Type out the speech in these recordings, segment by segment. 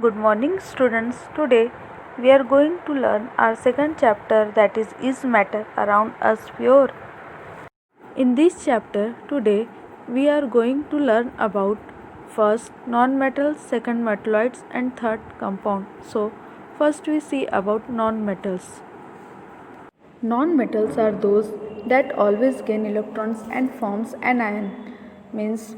Good morning, students. Today we are going to learn our second chapter, that is matter around us pure? In this chapter, today we are going to learn about first non-metals, second metalloids, and third compound. So, first we see about non-metals. Non-metals are those that always gain electrons and forms an ion. Means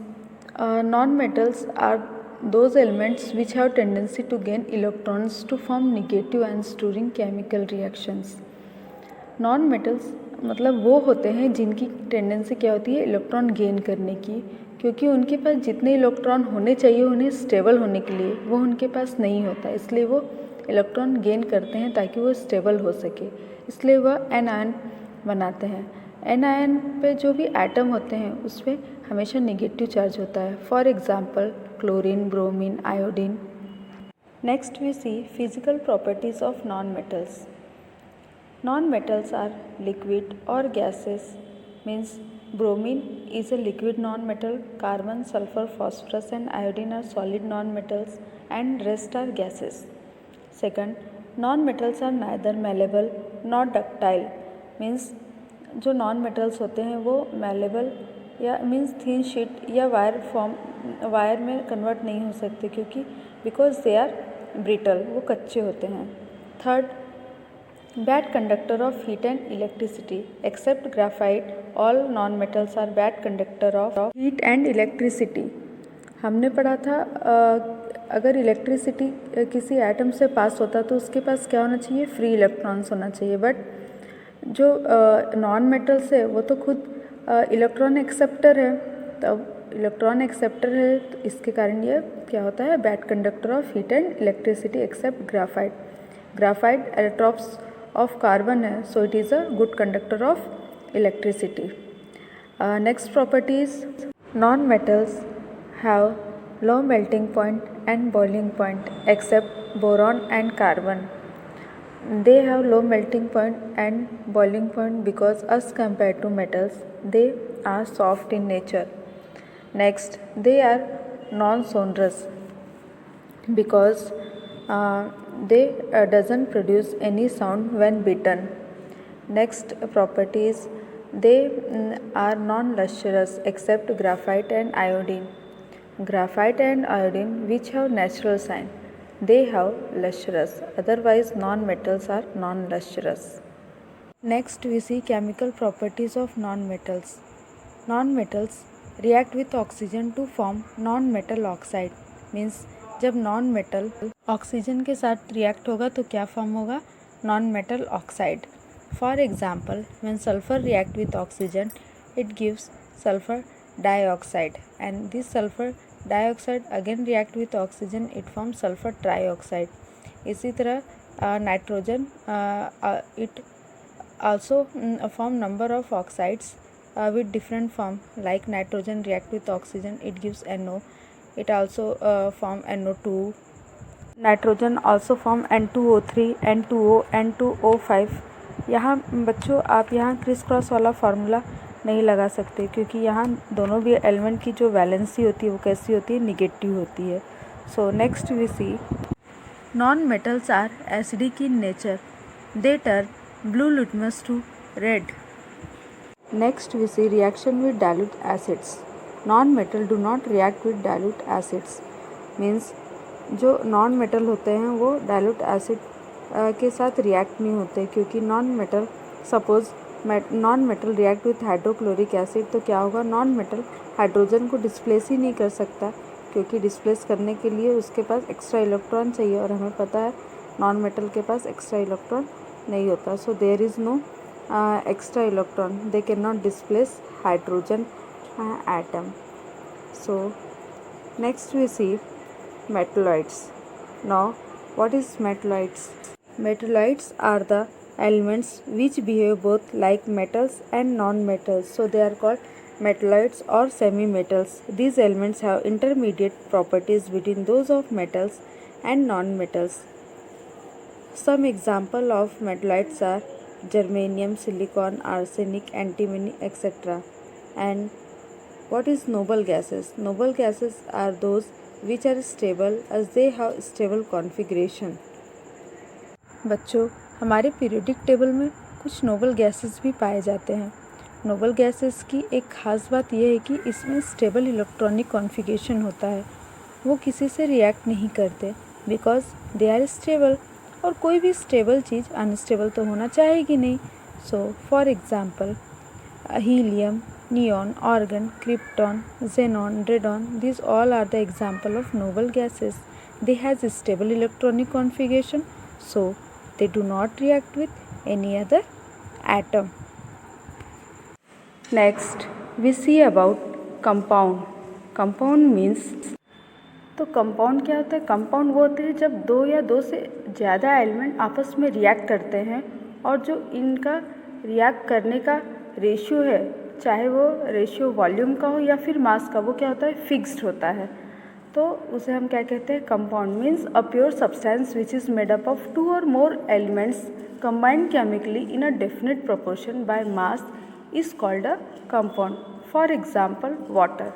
non-metals are those elements which have tendency to gain electrons to form negative ions during chemical reactions. Non metals मतलब वो होते हैं जिनकी tendency क्या होती है electron gain करने की, क्योंकि उनके पास जितने इलेक्ट्रॉन होने चाहिए उन्हें स्टेबल होने के लिए वो उनके पास नहीं होता, इसलिए वो इलेक्ट्रॉन गेन करते हैं ताकि वो स्टेबल हो सके, इसलिए वह एन आयन बनाते हैं। एन आयन पे जो भी एटम होते हैं उस पर हमेशा नेगेटिव चार्ज होता है, for example chlorine, bromine, iodine. Next we see physical properties of non metals. Non-metals are liquid or gases. Means bromine is a liquid non-metal, carbon, sulfur, phosphorus and iodine are solid non-metals and rest are gases. Second, non-metals are neither malleable nor ductile. Means जो non-metals होते हैं वो malleable या means thin sheet या wire में convert नहीं हो सकते, क्योंकि बिकॉज दे आर ब्रिटल, वो कच्चे होते हैं. Third, bad conductor of heat and electricity. Except graphite, all non-metals are bad conductor of heat and electricity. हमने पढ़ा था अगर इलेक्ट्रिसिटी किसी एटम से पास होता तो उसके पास क्या होना चाहिए, फ्री इलेक्ट्रॉन्स होना चाहिए. बट जो नॉन मेटल्स है वो तो खुद इलेक्ट्रॉन एक्सेप्टर है, तब इलेक्ट्रॉन एक्सेप्टर है तो इसके कारण ये क्या होता है, bad conductor of heat and electricity. Except graphite. Graphite allotropes of carbon है, so it is a good conductor of electricity. Next property is non-metals have low melting point and boiling point except boron and carbon. They have low melting point and boiling point because as compared to metals they are soft in nature. Next, they are non-sonorous because they doesn't produce any sound when beaten. Next property is they are non-lustrous except graphite and iodine. Graphite and iodine which have natural sign, they have lustrous, otherwise non-metals are non-lustrous. Next we see chemical properties of non-metals. Non-metals react with oxygen to form non-metal oxide. Means जब non metal oxygen के साथ react होगा तो क्या form होगा, non metal oxide. For example when sulphur react with oxygen it gives sulphur dioxide and this sulphur dioxide again react with oxygen, it form sulphur trioxide. इसी तरह nitrogen it also form number of oxides with different form, like nitrogen react with oxygen it gives NO, it also form NO2. nitrogen also form N2O3, N2O, N2O5. यहाँ बच्चों आप यहाँ criss cross वाला formula नहीं लगा सकते, क्योंकि यहाँ दोनों भी एलिमेंट की जो वैलेंसी होती है वो कैसी होती है, निगेटिव होती है. So next we see non metals are acidic in nature, they turn blue litmus to red. Next we see reaction with dilute acids. Non-metal do not react with dilute acids. Means जो non metal होते हैं वो dilute acid के साथ react नहीं होते, क्योंकि non metal suppose non metal react with hydrochloric acid तो क्या होगा, नॉन मेटल हाइड्रोजन को डिस्प्लेस ही नहीं कर सकता, क्योंकि डिस्प्लेस करने के लिए उसके पास एक्स्ट्रा इलेक्ट्रॉन चाहिए और हमें पता है नॉन मेटल के पास एक्स्ट्रा इलेक्ट्रॉन नहीं होता. So there is no extra electron, they cannot displace hydrogen atom. So next we see metalloids. Now what is metalloids? Metalloids are the elements which behave both like metals and non-metals, so they are called metalloids or semi-metals. These elements have intermediate properties between those of metals and non-metals. Some example of metalloids are germanium, silicon, arsenic, antimony, etc. And what is noble gases? Noble gases are those which are stable as they have stable configuration. बच्चों, हमारे periodic table में कुछ noble gases भी पाए जाते हैं। Noble gases की एक ख़ास बात यह है कि इसमें स्टेबल इलेक्ट्रॉनिक कॉन्फ़िगरेशन होता है। वो किसी से रिएक्ट नहीं करते बिकॉज दे आर स्टेबल, और कोई भी स्टेबल चीज़ अनस्टेबल तो होना चाहेगी नहीं। So for example helium, neon, argon, krypton, xenon, radon, these all are the example of noble gases. They has stable electronic configuration, so they do not react with any other atom. Next, we see about compound. Compound means, तो compound क्या होता है? Compound वो होते हैं जब दो या दो से ज़्यादा एलिमेंट आपस में रिएक्ट करते हैं और जो इनका रिएक्ट करने का रेशियो है, चाहे वो रेशियो वॉल्यूम का हो या फिर मास का, वो क्या होता है? फिक्स्ड होता है। तो उसे हम क्या कहते हैं? Compound means a pure substance which is made up of two or more elements combined chemically in a definite proportion by mass is called a compound. For example, water.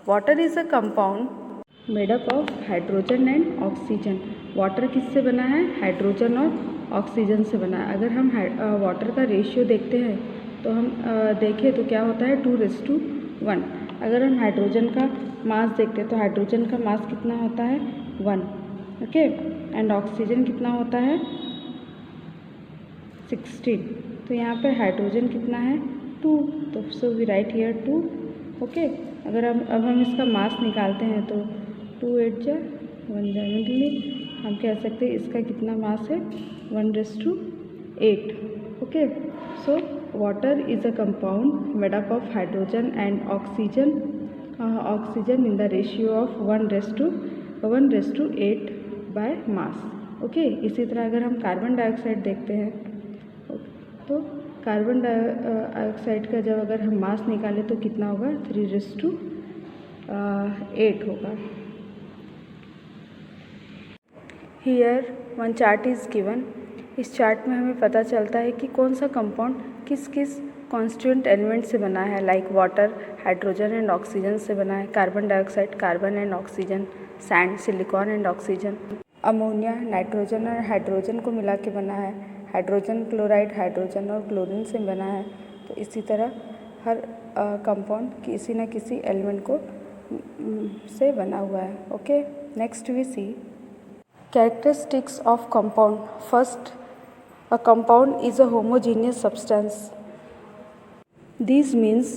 Water is a compound made up of hydrogen and oxygen. Water किससे बना है? Hydrogen और oxygen से बना है। अगर हम water का रेशियो देखते हैं तो हम देखें तो क्या होता है? 2:1। अगर हम हाइड्रोजन का मास देखते हैं तो हाइड्रोजन का मास कितना होता है? 1। ओके, एंड ऑक्सीजन कितना होता है? 16। तो यहाँ पे हाइड्रोजन कितना है? 2। तो so we write here 2। Okay, अगर अब हम इसका मास निकालते हैं तो 2 8 जा 1 जा, हम कह सकते हैं इसका कितना मास है? 1:8। Okay, so water is a compound made up of hydrogen and oxygen in the ratio of 1:8 by mass. Okay, इसी तरह अगर हम कार्बन डाइऑक्साइड देखते हैं तो कार्बन डाइऑक्साइड का जब अगर हम मास निकालें तो कितना होगा? 3:8 होगा। Here one chart is given. इस चार्ट में हमें पता चलता है कि कौन सा कंपाउंड किस किस कॉन्स्टिट्यूएंट एलिमेंट से बना है। Like water hydrogen and oxygen से बना है, carbon dioxide carbon and oxygen, sand silicon and oxygen, ammonia nitrogen और हाइड्रोजन को मिला के बना है, हाइड्रोजन क्लोराइड हाइड्रोजन और क्लोरीन से बना है। तो इसी तरह हर कंपाउंड किसी न किसी एलिमेंट को से बना हुआ है। Okay, next we see characteristics of compound. First, a compound is a homogeneous substance. This means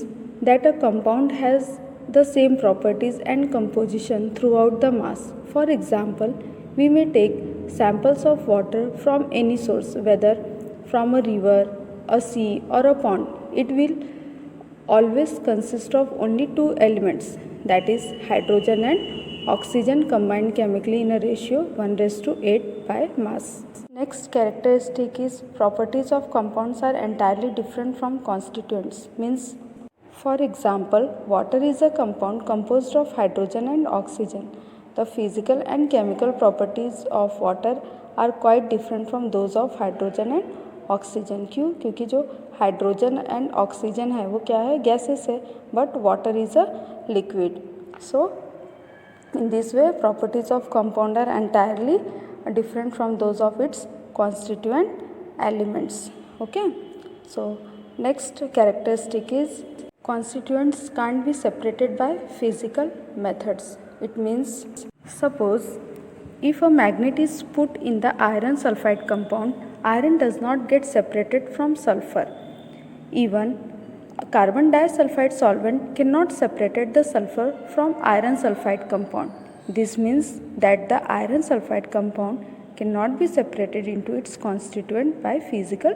that a compound has the same properties and composition throughout the mass. For example, we may take samples of water from any source, whether from a river, a sea or a pond. It will always consist of only two elements, that is hydrogen and oxygen combined chemically in a ratio 1:8 by mass. Next characteristic is properties of compounds are entirely different from constituents. Means, for example, water is a compound composed of hydrogen and oxygen. The physical and chemical properties of water are quite different from those of hydrogen and oxygen. क्यों? क्योंकि जो hydrogen and oxygen है वो क्या है? Gases है, but water is a liquid. So in this way, properties of compound are entirely different from those of its constituent elements. Okay, so next characteristic is constituents can't be separated by physical methods. It means, suppose if a magnet is put in the iron sulfide compound, iron does not get separated from sulfur. Even carbon disulfide solvent cannot separate the sulfur from iron sulfide compound. This means that the iron sulfide compound cannot be separated into its constituent by physical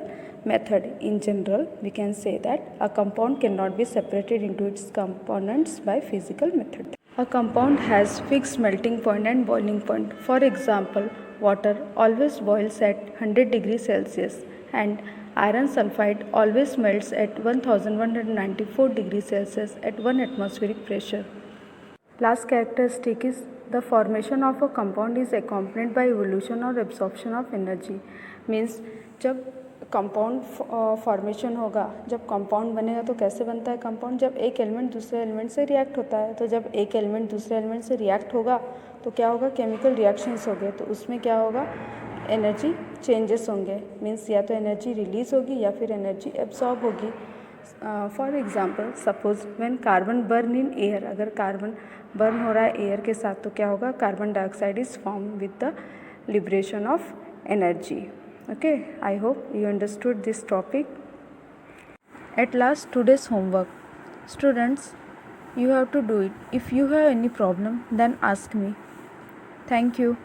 method. In general, we can say that a compound cannot be separated into its components by physical method. A compound has fixed melting point and boiling point. For example, water always boils at 100 degrees Celsius and iron sulfide always melts at 1194 degrees Celsius at 1 atmospheric pressure. Last characteristic is the formation of a compound is accompanied by evolution or absorption of energy. Means, जब compound formation होगा। जब compound बनेगा तो कैसे बनता है compound? जब एक एलिमेंट दूसरे एलिमेंट से रिएक्ट होता है। तो जब एक एलिमेंट दूसरे एलिमेंट से रिएक्ट होगा तो क्या होगा? केमिकल रिएक्शंस होंगे। तो उसमें क्या होगा? एनर्जी चेंजेस होंगे। मीन्स या तो एनर्जी रिलीज होगी या फिर एनर्जी एब्सॉर्ब होगी। For example suppose when carbon burn in air, अगर कार्बन बर्न हो रहा है एयर के साथ तो क्या होगा? Carbon dioxide is form with the liberation of energy. Okay, I hope you understood this topic. At last, today's homework. Students, you have to do it. If you have any problem, then ask me. Thank you.